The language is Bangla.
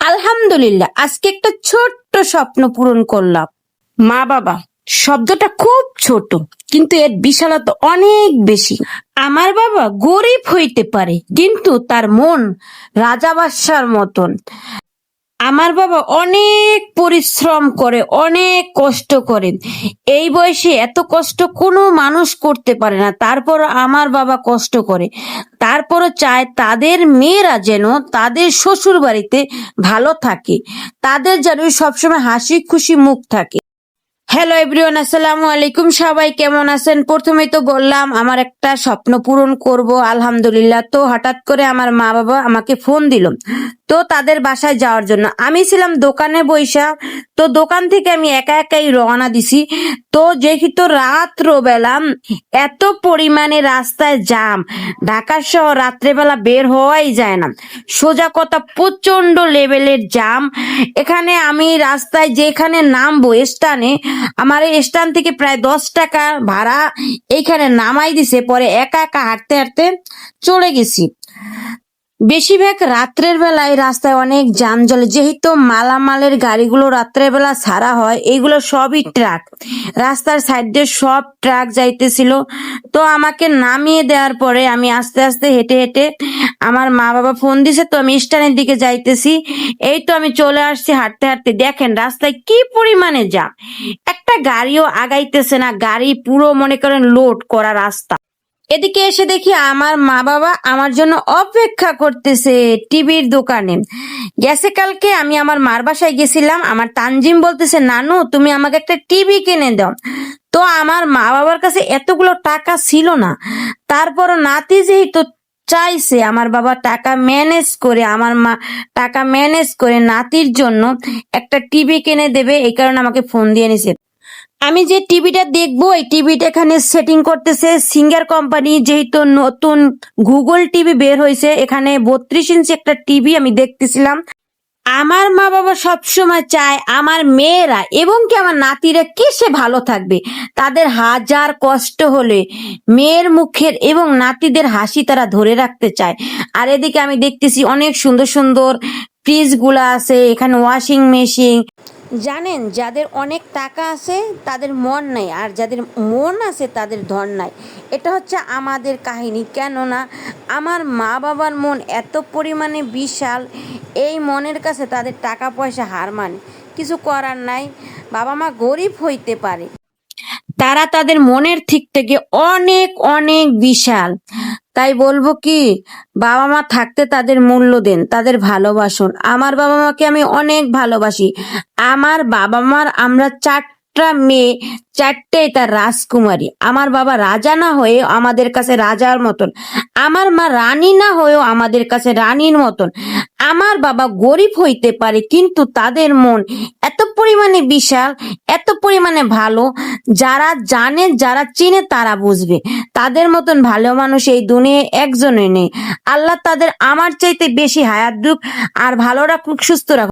আলহামদুলিল্লাহ, আজকে একটা ছোট্ট স্বপ্ন পূরণ করলাম। মা বাবা শব্দটা খুব ছোট, কিন্তু এর বিশালতা অনেক বেশি। আমার বাবা গরিব হইতে পারে, কিন্তু তার মন রাজা বাদশার মতন। আমার বাবা অনেক পরিশ্রম করে, অনেক কষ্ট করে। এই বয়সে এত কষ্ট কোনো মানুষ করতে পারে না, তারপর আমার বাবা কষ্ট করে। তারপরও চায় তাদের মেয়েরা যেন তাদের শ্বশুর বাড়িতে ভালো থাকে, তাদের যেন সবসময় হাসি খুশি মুখ থাকে। হ্যালো এভরিওয়ান, আসসালামু আলাইকুম। সবাই কেমন আছেন? প্রথমেই তো বললাম আমার একটা স্বপ্ন পূরণ করব, আলহামদুলিল্লাহ। তো হঠাৎ করে আমার মা বাবা আমাকে ফোন দিল, তো তাদের বাসায় যাওয়ার জন্য। আমি ছিলাম দোকানে বইসা, তো দোকান থেকে আমি একা একাই রওনা দিছি। তো যেহেতু রাত্রবেলা এত পরিমাণে রাস্তায় জাম, ঢাকা শহর রাত্রেবেলা বের হওয়াই যায় না। সোজা কথা, প্রচন্ড লেভেলের জাম। এখানে আমি রাস্তায় যেখানে নামবো স্টানে, আমার এই স্টান থেকে প্রায় 10 টাকা ভাড়া এইখানে নামাই দিছে। পরে একা একা হাঁটতে হাঁটতে চলে গেছি। বেশিরভাগ রাত্রের বেলায় রাস্তায় অনেক যান জলে, যেহেতু মালামালের গাড়িগুলো রাত্রের বেলা ছাড়া হয়, এইগুলো সবই ট্রাক। রাস্তার সাইড দিয়ে সব ট্রাক যাইতেছিল। তো আমাকে নামিয়ে দেওয়ার পরে আমি আস্তে আস্তে হেঁটে হেঁটে, আমার মা বাবা ফোন দিছে, তো আমি স্ট্যান্ডের দিকে যাইতেছি। এই তো আমি চলে আসছি হাঁটতে হাঁটতে। দেখেন রাস্তায় কি পরিমাণে জ্যাম, একটা গাড়িও আগাইতেছে না। গাড়ি পুরো মনে করেন লোড করা রাস্তা। এদিকে এসে দেখি আমার মা বাবা আমার জন্য অপেক্ষা করতেছে টিভির দোকানে। গেছে কালকে আমি আমার মার বাসায় গেছিলাম, আমার তানজিম বলতেছে, নানু তুমি আমাকে একটা টিভি কিনে দাও। তো আমার মা বাবার কাছে এতগুলো টাকা ছিল না, তারপরও নাতি যেহেতু চাইছে, আমার বাবা টাকা ম্যানেজ করে, আমার মা টাকা ম্যানেজ করে নাতির জন্য একটা টিভি কিনে দেবে, এই কারণে আমাকে ফোন দিয়ে নিছে। আমি যে টিভিটা দেখবো, এই টিভিটা এখানে সেটিং করতেছে সিঙ্গার কোম্পানি। যেহেতু নতুন গুগল টিভি বের হয়েছে, এখানে 32 ইঞ্চি একটা টিভি আমি দেখতেছিলাম। আমার মা বাবা সবসময় চায় আমার মেয়েরা এবং কি আমার নাতিরা কিসে ভালো থাকবে। তাদের হাজার কষ্ট হলে মেয়ের মুখের এবং নাতিদের হাসি তারা ধরে রাখতে চায়। আর এদিকে আমি দেখতেছি অনেক সুন্দর সুন্দর ফ্রিজ গুলা আছে, এখানে ওয়াশিং মেশিন। জানেন, যাদের অনেক টাকা আছে তাদের মন নাই, আর যাদের মন আছে তাদের ধন নাই। এটা হচ্ছে আমাদের কাহিনী। কেননা আমার মা বাবার মন এত পরিমাণে বিশাল, এই মনের কাছে তাদের টাকা পয়সা হার মানে। কিছু করার নাই, বাবা মা গরিব হইতে পারে, তারা তাদের মনের ঠিক থেকে অনেক অনেক বিশাল। তাই বলবো কি, বাবা মা থাকতে তাদের মূল্য দেন, তাদের ভালোবাসুন। আমার বাবা মাকে আমি অনেক ভালোবাসি। আমার বাবা মার আমরা 4টা মেয়ে, 4টেই তার রাজকুমারী। আমার বাবা রাজা না হয়ে আমাদের কাছে রাজার মতন, আমার মা রানী না হয়েও আমাদের কাছে রানীর মতন। আমার বাবা গরিব হইতে পারে, কিন্তু তাদের মন এত পরিমাণে বিশাল, এত পরিমাণে ভালো। যারা জানে, যারা চিনে তারা বুঝবে, তাদের মতন ভালো মানুষ এই দুনিয়ায় একজনে নেই। আল্লাহ তাদের আমার চাইতে বেশি হায়াত দুক আর ভালো রাখুক, সুস্থ রাখুক।